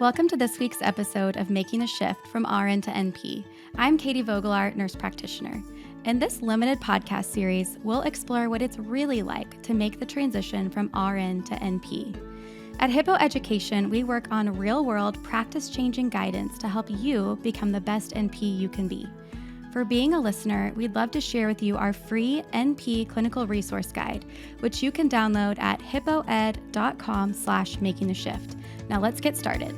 Welcome to this week's episode of Making a Shift from RN to NP. I'm Katie Vogelart, Nurse Practitioner. In this limited podcast series, we'll explore what it's really like to make the transition from RN to NP. At Hippo Education, we work on real-world, practice-changing guidance to help you become the best NP you can be. For being a listener, we'd love to share with you our free NP clinical resource guide, which you can download at hippoed.com/makingashift. Now let's get started.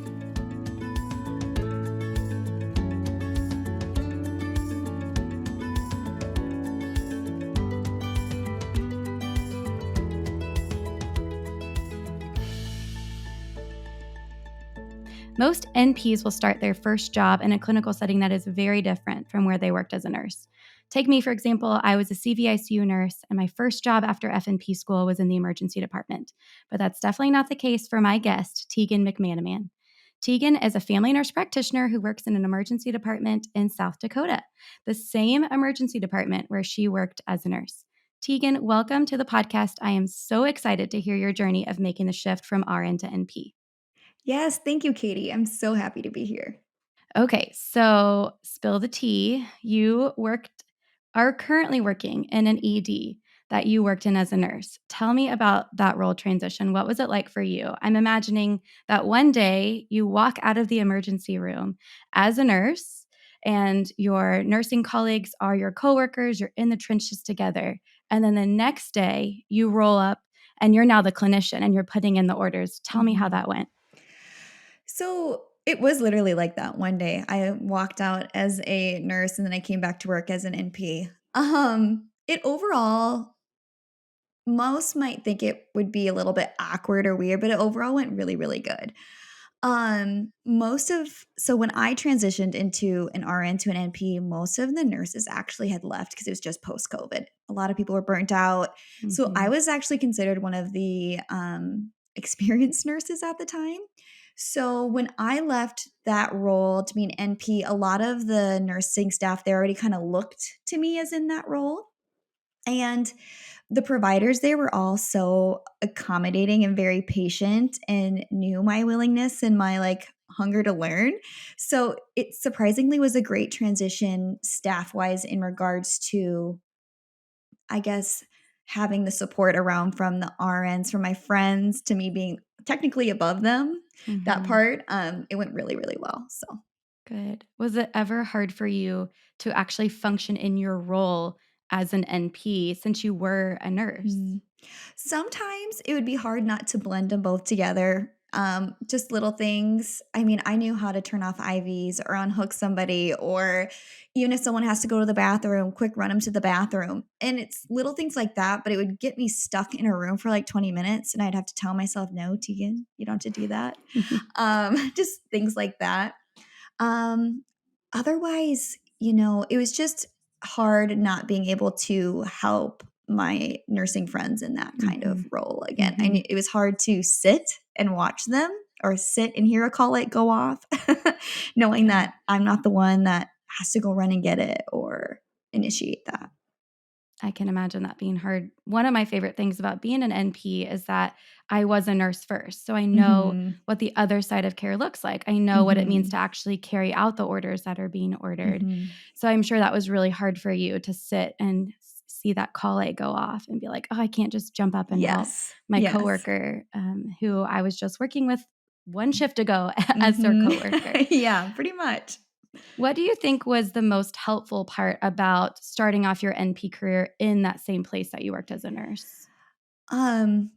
Most NPs will start their first job in a clinical setting that is very different from where they worked as a nurse. Take me, for example, I was a CVICU nurse, and my first job after FNP school was in the emergency department. But that's definitely not the case for my guest, Tegan Macmanaman. Tegan is a family nurse practitioner who works in an emergency department in South Dakota, the same emergency department where she worked as a nurse. Tegan, welcome to the podcast. I am so excited to hear your journey of making the shift from RN to NP. Yes, thank you, Katie. I'm so happy to be here. Okay, so spill the tea. You are currently working in an ED that you worked in as a nurse. Tell me about that role transition. What was it like for you? I'm imagining that one day you walk out of the emergency room as a nurse and your nursing colleagues are your coworkers, you're in the trenches together. And then the next day you roll up and you're now the clinician and you're putting in the orders. Tell me how that went. So it was literally like that one day. I walked out as a nurse and then I came back to work as an NP. It overall, most might think it would be a little bit awkward or weird, but it overall went really, really good. So when I transitioned into an RN to an NP, most of the nurses actually had left because it was just post COVID. A lot of people were burnt out. So I was actually considered one of the experienced nurses at the time. So when I left that role to be an NP, a lot of the nursing staff, they already kind of looked to me as in that role. And the providers, they were all so accommodating and very patient and knew my willingness and my hunger to learn. So it surprisingly was a great transition staff-wise in regards to, I guess, having the support around from the RNs, from my friends, to me being technically above them. That part, it went really, really well. So Good. Was it ever hard for you to actually function in your role as an NP since you were a nurse? sometimes it would be hard not to blend them both together. Just little things. I mean, I knew how to turn off IVs or unhook somebody, or even if someone has to go to the bathroom, quick run them to the bathroom. And it's little things like that, but it would get me stuck in a room for like 20 minutes and I'd have to tell myself, no, Tegan, you don't have to do that. Just things like that. Um, Otherwise, it was just hard not being able to help my nursing friends in that kind of role again. I knew it was hard to sit and watch them or sit and hear a call light go off, knowing that I'm not the one that has to go run and get it or initiate that. I can imagine that being hard. One of my favorite things about being an NP is that I was a nurse first. So I know Mhm. what the other side of care looks like. I know what it means to Mhm. actually carry out the orders that are being ordered. Mhm. So I'm sure that was really hard for you to sit and see that call light go off and be like, oh, I can't just jump up and help Yes. my Yes. coworker who I was just working with one shift ago as their Mhm. coworker. Yeah, pretty much. What do you think was the most helpful part about starting off your NP career in that same place that you worked as a nurse? Um,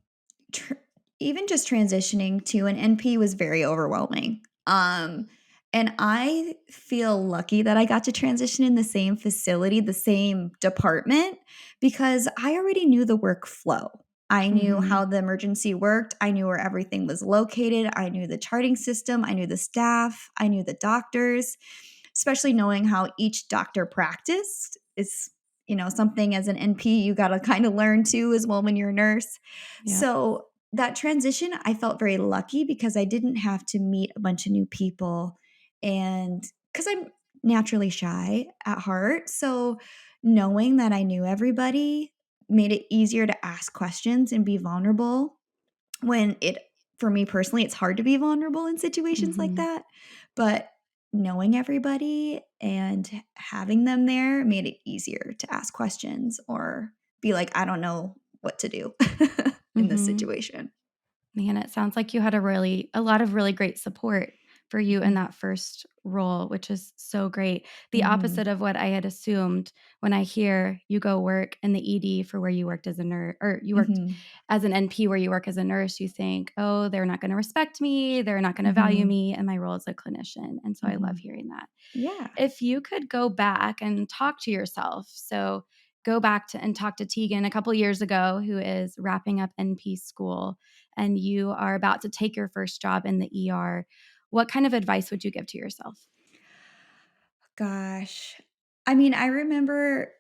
tr Even just transitioning to an NP was very overwhelming. And I feel lucky that I got to transition in the same facility, the same department, because I already knew the workflow. I knew Mhm. how the emergency worked. I knew where everything was located. I knew the charting system. I knew the staff. I knew the doctors, especially knowing how each doctor practiced is, something as an NP you got to kind of learn too as well when you're a nurse. Yep. So that transition, I felt very lucky because I didn't have to meet a bunch of new people. And because I'm naturally shy at heart. So knowing that I knew everybody made it easier to ask questions and be vulnerable when it for me personally, it's hard to be vulnerable in situations like Mhm. that. But knowing everybody and having them there made it easier to ask questions or be like, I don't know what to do in this Mhm. situation. Man, it sounds like you had a lot of really great support for you in Mhm. that first role, which is so great. The Mhm. opposite of what I had assumed when I hear you go work in the ED for where you worked as a nurse, or you worked Mhm. as an NP where you work as a nurse, you think, "Oh, they're not gonna respect me, they're not gonna value Mhm. me in my role as a clinician," and so I love Mhm. hearing that. Yeah. If you could go back and talk to yourself, so go back to and talk to Tegan a couple years ago who is wrapping up NP school and you are about to take your first job in the ER, what kind of advice would you give to yourself? Gosh. I mean, I remember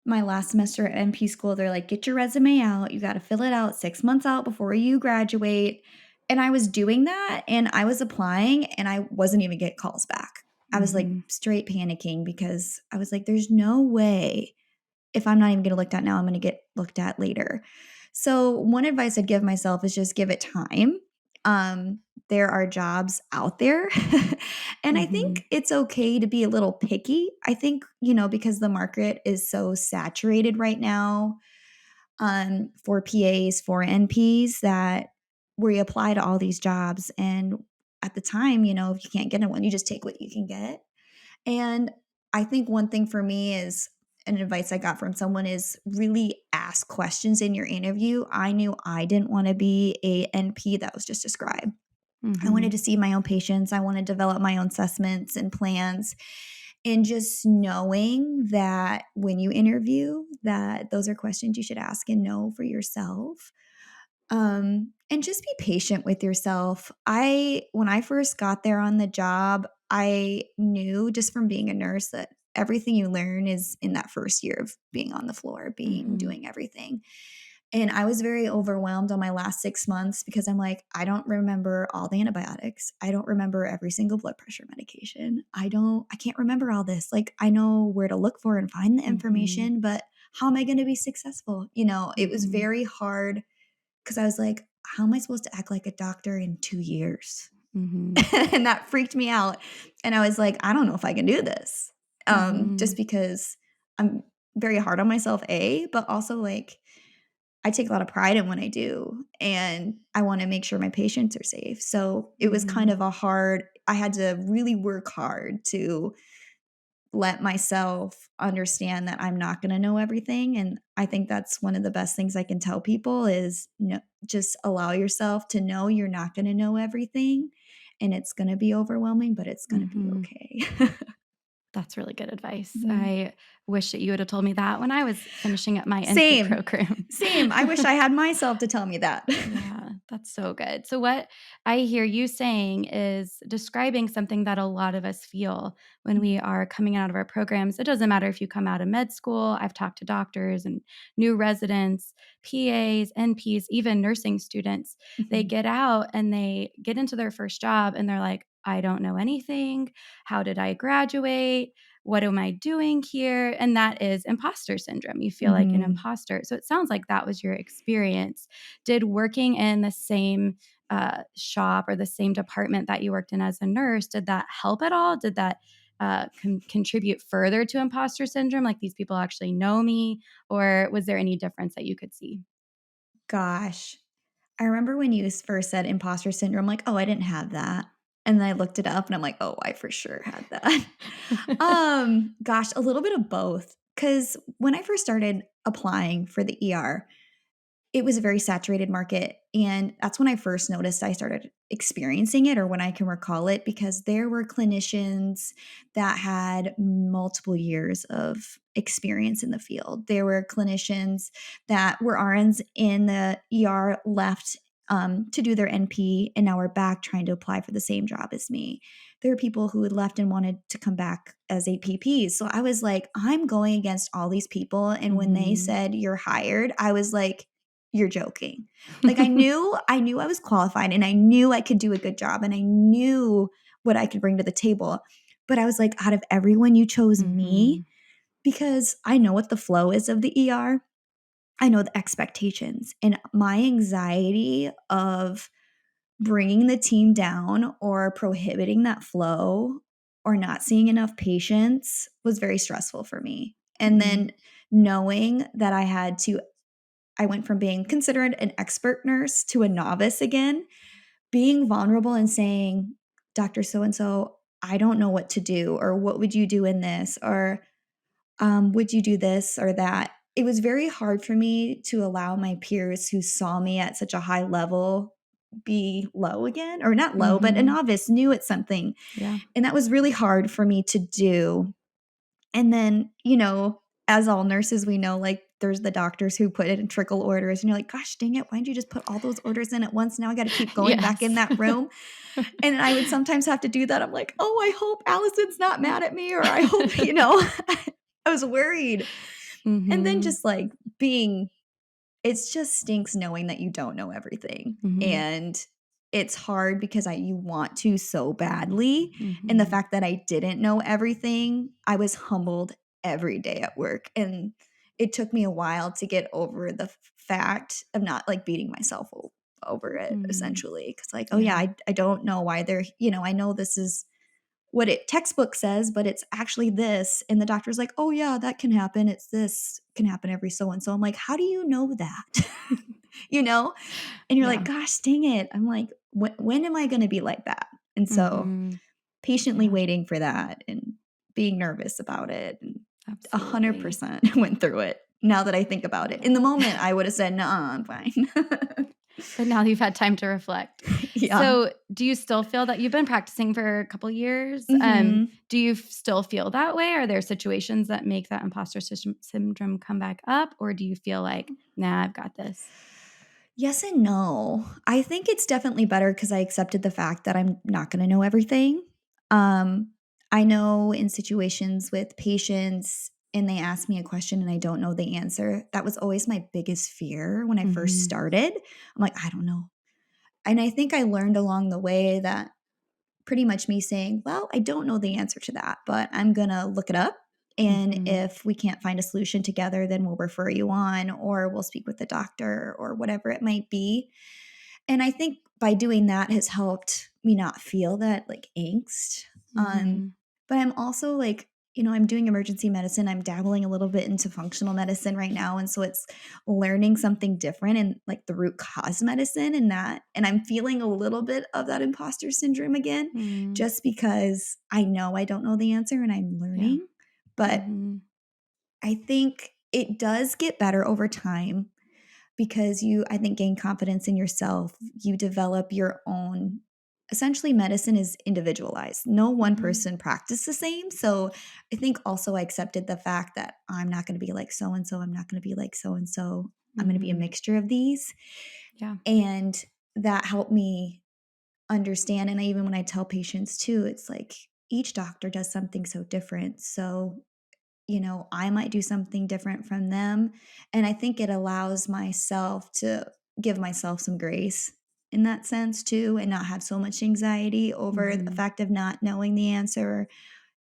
my last semester at NP school, they're like, "Get your resume out. You gotta fill it out 6 months out before you graduate." And I was doing that, and I was applying, and I wasn't even get calls back. I was, like, Mhm. straight panicking because I was like, "There's no way if I'm not even getting looked at now, I'm gonna get looked at later." So, one advice I'd give myself is just give it time. Um, there are jobs out there. And I Mhm. think it's okay to be a little picky. I think, because the market is so saturated right now, for PAs, for NPs, that we apply to all these jobs. And at the time, if you can't get in one, you just take what you can get. And I think one thing for me is an advice I got from someone is really ask questions in your interview. I knew I didn't want to be a NP that was just a scribe. I wanted Mhm. to see my own patients. I want to develop my own assessments and plans. And just knowing that when you interview, that those are questions you should ask and know for yourself. And just be patient with yourself. When I first got there on the job, I knew just from being a nurse that everything you learn is in that first year of being on the floor, Mhm. doing everything. And I was very overwhelmed on my last 6 months because I'm like, I don't remember all the antibiotics. I don't remember every single blood pressure medication. I can't remember all this. Like, I know where to look for and find the Mhm. information, but how am I going to be successful? It was Mhm. very hard because I was like, how am I supposed to act like a doctor in 2 years? Mhm. And that freaked me out. And I was like, I don't know if I can do this. Just Mhm. because I'm very hard on myself, but also like I take a lot of pride in what I do and I want to make sure my patients are safe. So it was kind Mhm. of I had to really work hard to let myself understand that I'm not going to know everything. And I think that's one of the best things I can tell people is no, just allow yourself to know you're not going to know everything and it's going to be overwhelming, but it's going to be Mhm. okay. That's really good advice. Mhm. I wish that you would have told me that when I was finishing up my NP Same. program. Same. I wish I had myself to tell me that. Yeah, that's so good. So, what I hear you saying is describing something that a lot of us feel when we are coming out of our programs. It doesn't matter if you come out of med school. I've talked to doctors and new residents, PAs, NPs, even nursing students. They Mhm. get out and they get into their first job and they're like, I don't know anything. How did I graduate? What am I doing here? And that is imposter syndrome. You feel like an Mhm. imposter. So, it sounds like that was your experience. Did working in the same shop or the same department that you worked in as a nurse, did that help at all? Did that contribute further to imposter syndrome? Like these people actually know me, or was there any difference that you could see? Gosh. I remember when you first said imposter syndrome, like, "Oh, I didn't have that." And then I looked it up and I'm like, "Oh, I for sure had that." Gosh, a little bit of both. Because when I first started applying for the ER, it was a very saturated market, and that's when I first noticed I started experiencing it or when I can recall it because there were clinicians that had multiple years of experience in the field. There were clinicians that were RNs in the ER left, to do their NP and now are back trying to apply for the same job as me. There are people who had left and wanted to come back as APPs. So I was like, I'm going against all these people, and when they Mhm. said, "You're hired," I was like, you're joking. Like I knew I was qualified and I knew I could do a good job and I knew what I could bring to the table. But I was like, out of everyone, you chose me Mhm. because I know what the flow is of the ER. I know the expectations and my anxiety of bringing the team down or prohibiting that flow or not seeing enough patients was very stressful for me. And then knowing that I went from being considered an expert nurse to a novice again, being vulnerable and saying, Dr. So-and-so, I don't know what to do, or what would you do in this? Or would you do this or that? It was very hard for me to allow my peers who saw me at such a high level be low again, or not low, but a novice, new at something. Yeah. And that was really hard for me to do. And then, as all nurses, we know, like, there's the doctors who put it in trickle orders, and you're like, gosh, dang it, why didn't you just put all those orders in at once? Now I got to keep going back in that room. And I would sometimes have to do that. I'm like, oh, I hope Allison's not mad at me, or I hope, I was worried. And then just like it just stinks knowing that you don't know everything. And it's hard because you want to so badly. And the fact that I didn't know everything, I was humbled every day at work. And it took me a while to get over the fact of not like beating myself over it, essentially. Because like, oh yeah, I don't know why they're, I know this is what it textbook says, but it's actually this. And the doctor's like, oh yeah, that can happen. It's this can happen every so-and-so. I'm like, how do you know that? And you're like, gosh, dang it. I'm like, when am I going to be like that? And so patiently waiting for that and being nervous about it. And 100% went through it. Now that I think about it, in the moment, I would have said, no, I'm fine. But now you've had time to reflect. Yeah. So do you still feel that you've been practicing for a couple years? Do you still feel that way? Are there situations that make that imposter syndrome come back up? Or do you feel like, nah, I've got this? Yes and no. I think it's definitely better because I accepted the fact that I'm not going to know everything. I know in situations with patients and they ask me a question and I don't know the answer, that was always my biggest fear when I first started. I'm like, I don't know. And I think I learned along the way that pretty much me saying, well, I don't know the answer to that, but I'm going to look it up. And if we can't find a solution together, then we'll refer you on or we'll speak with the doctor or whatever it might be. And I think by doing that has helped me not feel that like angst. But I'm also like, I'm doing emergency medicine. I'm dabbling a little bit into functional medicine right now. And so it's learning something different and like the root cause medicine and that. And I'm feeling a little bit of that imposter syndrome again, just because I know I don't know the answer and I'm learning. Yeah. But I think it does get better over time because I think, gain confidence in yourself. You develop your own. Essentially, medicine is individualized. No one person practices the same. So I think also I accepted the fact that I'm not going to be like so-and-so. I'm not going to be like so-and-so. I'm going to be a mixture of these. Yeah. And that helped me understand. And even when I tell patients too, it's like each doctor does something so different. So I might do something different from them. And I think it allows myself to give myself some grace in that sense too, and not have so much anxiety over the fact of not knowing the answer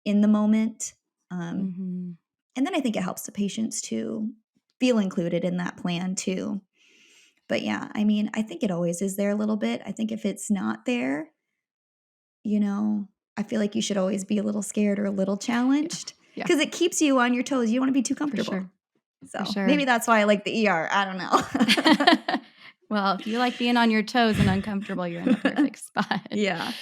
in the moment. And then I think it helps the patients to feel included in that plan too. But yeah, I mean, I think it always is there a little bit. I think if it's not there, I feel like you should always be a little scared or a little challenged. Because it keeps you on your toes. You don't want to be too comfortable. For sure. Maybe that's why I like the ER. I don't know. Well, if you like being on your toes and uncomfortable, you're in the perfect spot. Yeah.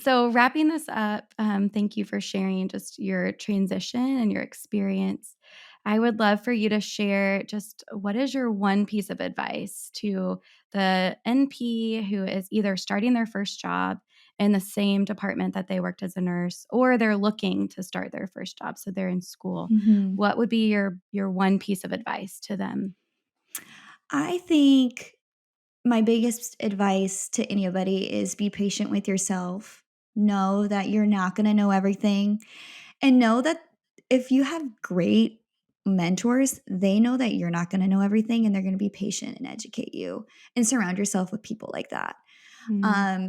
So wrapping this up, thank you for sharing just your transition and your experience. I would love for you to share just what is your one piece of advice to the NP who is either starting their first job in the same department that they worked as a nurse, or they're looking to start their first job, so they're in school. What would be your one piece of advice to them? I think my biggest advice to anybody is be patient with yourself. Know that you're not going to know everything. And know that if you have great mentors, they know that you're not going to know everything and they're going to be patient and educate you. And surround yourself with people like that.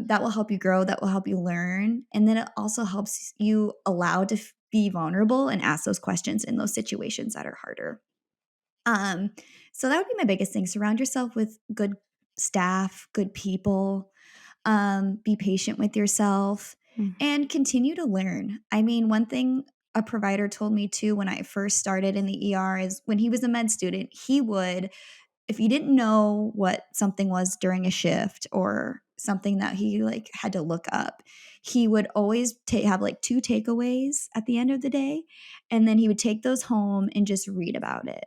That will help you grow, that will help you learn. And then it also helps you allow to be vulnerable and ask those questions in those situations that are harder. So that would be my biggest thing. Surround yourself with good staff, good people. Be patient with yourself and continue to learn. I mean, one thing a provider told me too when I first started in the ER is when he was a med student, he would, if you didn't know what something was during a shift or something that he like had to look up, he would always have like 2 takeaways at the end of the day, and then he would take those home and just read about it,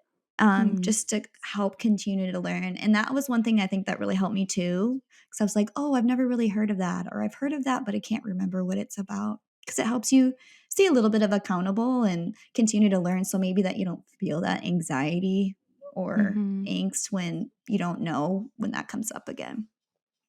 just to help continue to learn. And that was one thing I think that really helped me too, because I was like, oh, I've never really heard of that, or I've heard of that, but I can't remember what it's about. Because it helps you stay a little bit of accountable and continue to learn, so maybe that you don't feel that anxiety or angst when you don't know when that comes up again.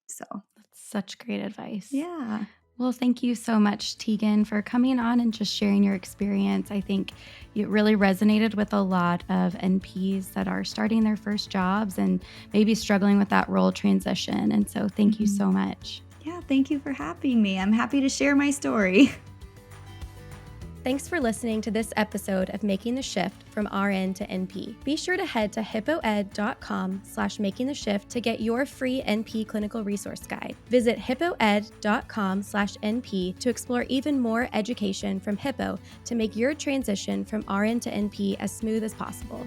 So, That's such great advice. yeah. Well, thank you so much, Tegan, for coming on and just sharing your experience. I think it really resonated with a lot of NPs that are starting their first jobs and maybe struggling with that role transition. And so thank you so much. Yeah, thank you for having me. I'm happy to share my story. Thanks for listening to this episode of Making the Shift from RN to NP. Be sure to head to hippoed.com/makingtheshift to get your free NP clinical resource guide. Visit hippoed.com/NP to explore even more education from Hippo to make your transition from RN to NP as smooth as possible.